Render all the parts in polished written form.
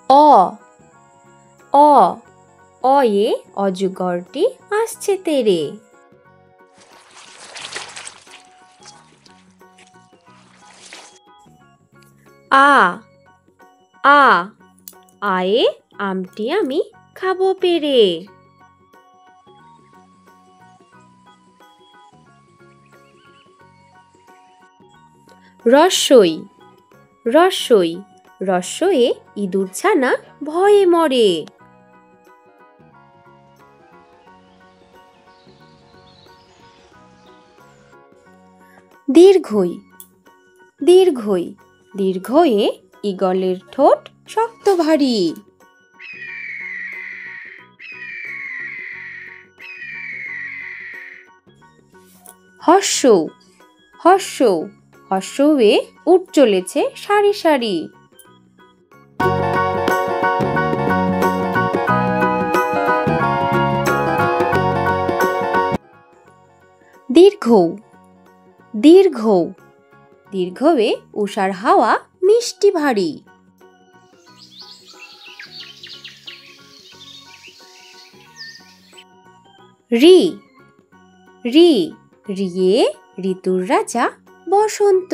অ অ অয়ে অজগরটি আসছে তেরে। আ আ আয়ে আমটি আমি খাবো পেরে। রস্বই রস্বই রস্বয়ে ইঁদুর ছানা ভয়ে মরে। দীর্ঘই দীর্ঘই দীর্ঘয়ে ঈগলের ঠোঁট শক্ত ভারী। হর্ষৌ হর্ষৌ হর্ষৌয়ে উট চলেছে সারি সারি। দীর্ঘৌ দীর্ঘৌ দীর্ঘয়ে উষার হাওয়া মিষ্টি ভারী। রি রি রিয়ে ঋতুর রাজা বসন্ত।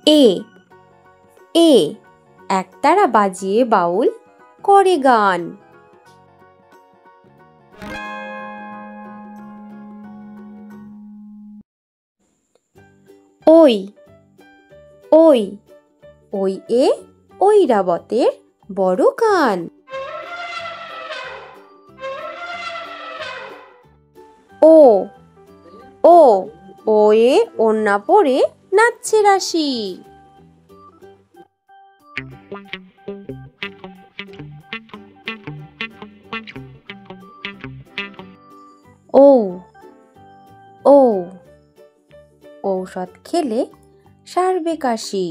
এ এ একতারা বাজিয়ে বাউল করে গান। ওই ওই ওই এ ঐরাবতের বড় কান। ও ও ওয়ে ওড়না পরে নাচছে রাশি। ঔ ঔ ঔষধ খেলে সারবে কাশি।